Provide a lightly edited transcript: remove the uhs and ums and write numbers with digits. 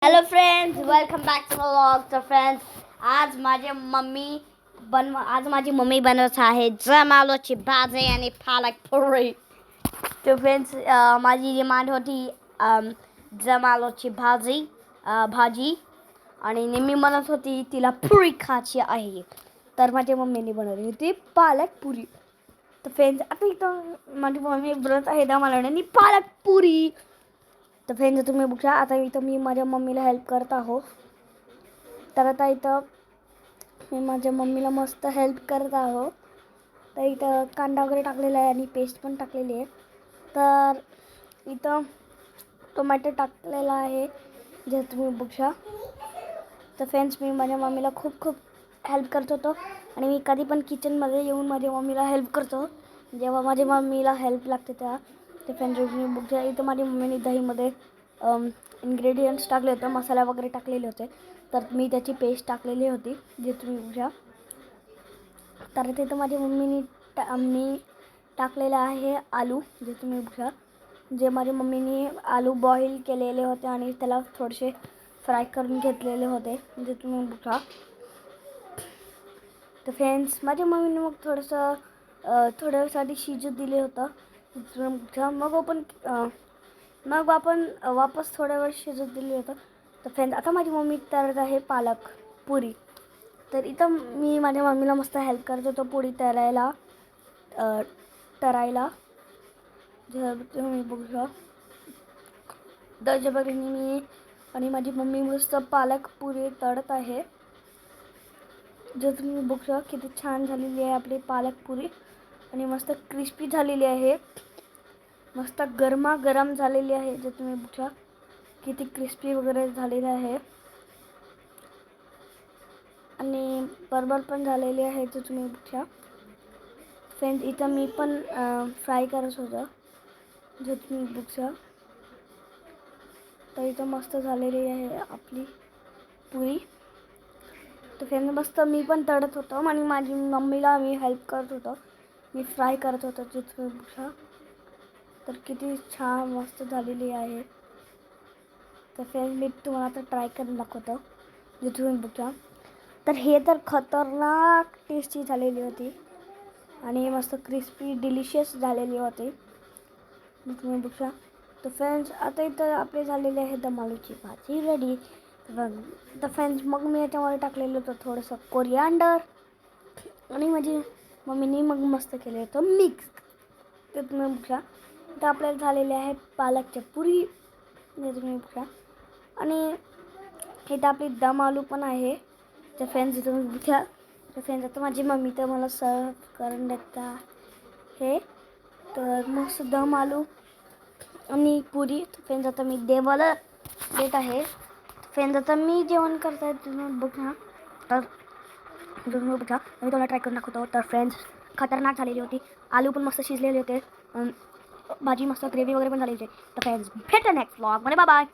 Hello friends, welcome back to vlog. तर friends, आज माझी मम्मी बनवत आहे जमालोची भाजी आणि पालक पुरी. तर फ्रेंड्स, माझी डिमांड होती जमालोची भाजी आणि नेहमी म्हणत होती तिला पुरी खायची आहे. तर माझ्या मम्मीने बनवली होती पालक पुरी. तर फ्रेंड्स, आता इथं माझी मम्मी बनवत आहे दमालोने पालक पुरी. तर फ्रेंड्स, तुम्ही बघा, आता इथं मी माझ्या मम्मीला हेल्प करत आहो. तर आता इथं मी माझ्या मम्मीला मस्त हेल्प करत आहो. तर इथं कांदा वगैरे टाकलेला आहे आणि पेस्ट पण टाकलेली आहे. तर इथं टोमॅटो टाकलेला आहे जे तुम्ही बघा. तर फ्रेंड्स, मी माझ्या मम्मीला खूप खूप हेल्प करत होतो आणि मी कधी पण किचनमध्ये येऊन माझ्या मम्मीला हेल्प करतो जेव्हा माझ्या मम्मीला हेल्प लागते तेव्हा. ते फ्रेंड्स, तुम्ही बघा, इथं माझ्या मम्मीने दहीमध्ये इन्ग्रेडियंट्स टाकले होते, मसाला वगैरे टाकलेले होते. तर मी त्याची पेस्ट टाकलेली होती जे तुम्ही बघा. तर तिथं माझ्या मम्मीने मी टाकलेलं आहे आलू जे तुम्ही बघा. जे माझ्या मम्मीने आलू बॉईल केलेले होते आणि त्याला थोडेसे फ्राय करून घेतलेले होते जे तुम्ही बघा. तर फ्रेंड्स, माझ्या मम्मीने मग थोड्यासाठी शिजत दिले होतं. मग आपण वापस थोड्या वेळ शिजत दिले होतं. तर फ्रेंड्स, आता माझी मम्मी तळत आहे पालक पुरी. तर इथं मी माझ्या मम्मीला मस्त हेल्प करत होतो पुरी तळायला. जर तुम्ही बघा, त्याच्या मी आणि माझी मम्मी मस्त पालक पुरी तळत आहे. जर तुम्ही बघा, किती छान झालेली आहे आपली पालक पुरी आणि मस्त क्रिस्पी झालेली आहे, मस्त गरमागरम झालेली आहे. जे तुम्ही बघा, किती क्रिस्पी वगैरे झालेली आहे आणि बरोबर पण झालेली आहे. जे तुम्ही बघा फ्रेंड्स, इथं मी पण फ्राय करत होतं जे तुम्ही बघा. तर इथं मस्त झालेली आहे आपली पुरी. तर फ्रेंड्स, मस्त मी पण तळत होतो आणि माझी मम्मीला मी हेल्प करत होतो. मी फ्राय करत होतो जे तुम्ही बघा. तर किती छान मस्त झालेली आहे. तर फ्रेंड्स, मी तुम्हाला आता ट्राय करून दाखवतो जे तुम्ही बघा. तर हे तर खतरनाक टेस्टी झालेली होती आणि मस्त क्रिस्पी डिलिशियस झालेली होती जे तुम्ही बघा. तर फ्रेंड्स, आता इथं आपली झालेली आहे दम आलूची भाजी रेडी. तर फ्रेंड्स, मग मी याच्यामध्ये टाकलेलं होतं थोडंसं कोरिअँडर आणि माझी मम्मीने मग मस्त केलं होतं मिक्स. ते तुम्ही बघा. तर आपल्याला झालेले आहे पालकच्या पुरी जे तुम्ही बघा आणि इथं आपली दम आलू पण आहे. तर फ्रेंड्स, तुम्ही बघा. तर फ्रेंड्स, आता माझी मम्मी तर मला सर्व करून देता हे. तर मस्त दम आलू आणि पुरी. तर फ्रेंड्स, आता मी देवाला देत आहे. फ्रेंड्स, आता मी जेवण करत आहे तुम्ही बघा. तर तुम्ही बघा, मी तुम्हाला ट्राय करून दाखवतो. तर फ्रेंड्स, खतरनाक झालेली होती. आलू पण मस्त शिजलेले होते, भाजी मस्त ग्रेव्ही वगैरे पण झालेली होती. तर फ्रेंड्स, भेटू नेक्स्ट व्लॉग मध्ये. Bye bye.